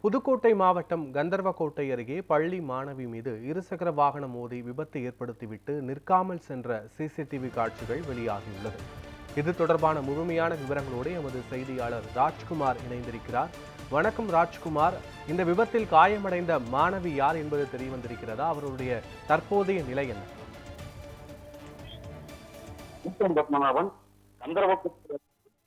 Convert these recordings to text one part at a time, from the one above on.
புதுக்கோட்டை மாவட்டம் கந்தர்வக்கோட்டை அருகே பள்ளி மாணவி மீது இருசக்கர வாகனம் மோதி விபத்து ஏற்படுத்திவிட்டு நிற்காமல் சென்ற சிசிடிவி காட்சிகள் வெளியாகியுள்ளது. இது தொடர்பான முழுமையான விவரங்களோடு எமது செய்தியாளர் ராஜ்குமார் இணைந்திருக்கிறார். வணக்கம் ராஜ்குமார், இந்த விபத்தில் காயமடைந்த மாணவி யார் என்பது தெரியவந்திருக்கிறதா? அவருடைய தற்போதைய நிலை என்ன? கந்தர்வக்கோட்டை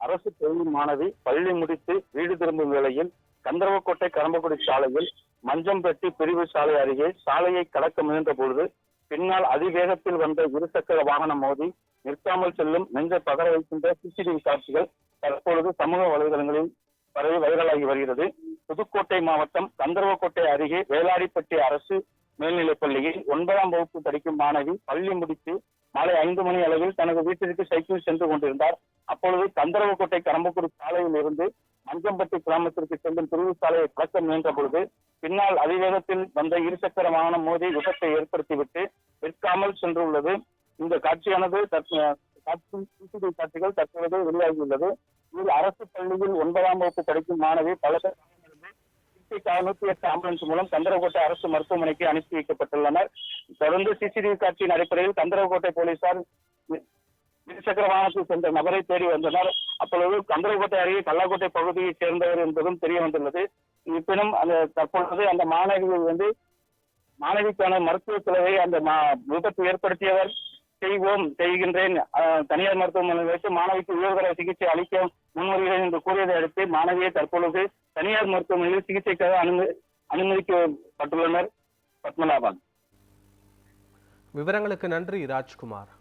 அரசு பள்ளி மாணவி பள்ளி முடித்து வீடு திரும்பும் வேளையில் கந்தர்வக்கோட்டை கரம்பக்குடி சாலையில் மஞ்சம்பட்டி பிரிவு சாலை அருகே சாலையை கடக்க முயன்ற பொழுது பின்னால் அதிவேகத்தில் வந்த இருசக்கர வாகனம் மோதி நிற்காமல் செல்லும் நெஞ்சை பதற வைக்கின்ற சிசிடிவி காட்சிகள் தற்பொழுது சமூக வலைதளங்களில் பரவி வைரலாகி வருகிறது. புதுக்கோட்டை மாவட்டம் கந்தர்வக்கோட்டை அருகே வேளாடிப்பட்டி அரசு மேல்நிலைப் பள்ளியில் 9ஆம் வகுப்பு படிக்கும் மாணவி பள்ளி முடித்து மாலை 5 மணி அளவில் தனது வீட்டிற்கு சைக்கிள் சென்று கொண்டிருந்தார். அப்பொழுது கந்தர்வக்கோட்டை கரம்பக்குடி சாலையில் இருந்து மஞ்சம்பட்டி கிராமத்திற்கு செல்லும் பிரிவு சாலையை கடக்க முயன்ற பொழுது பின்னால் அதிவேகத்தில் வந்த இருசக்கர வாகனம் மோதி விபத்தை ஏற்படுத்திவிட்டு நிற்காமல் சென்றுள்ளது. இந்த காட்சியானது சிசிடிவி காட்சிகள் தற்பொழுது வெளியாகியுள்ளது. இதில் அரசு பள்ளியில் 9ஆம் வகுப்பு படிக்கும் மாணவி பல 108 ஆம்புலன்ஸ் மூலம் கந்தர்வக்கோட்டை அரசு மருத்துவமனைக்கு அனுப்பி வைக்கப்பட்டுள்ளனர். தொடர்ந்து சிசிடிவி காட்சியின் அடிப்படையில் கந்தர்வக்கோட்டை போலீசார் இருசக்கர வாகனத்தில் சென்ற நபரை தேடி வந்தனர். அப்பொழுது கந்தர்வக்கோட்டை அருகே கல்லாக்கோட்டை பகுதியைச் சேர்ந்தவர் என்பதும் தெரிய வந்துள்ளது. இருப்பினும் தற்பொழுது அந்த மாணவிக்கான மருத்துவ செலவை அந்த விபத்து ஏற்படுத்தியவர் செய்கின்றேன், தனியார் மருத்துவமனையில் வைத்து மாணவிக்கு உயர்தர சிகிச்சை அளிக்க முன்வருகிறேன் என்று கூறியதை அடுத்து மாணவியை தற்பொழுது தனியார் மருத்துவமனையில் சிகிச்சைக்காக அனுமதிக்கப்பட்டுள்ளனர். பத்மநாபன். விவரங்களுக்கு நன்றி ராஜ்குமார்.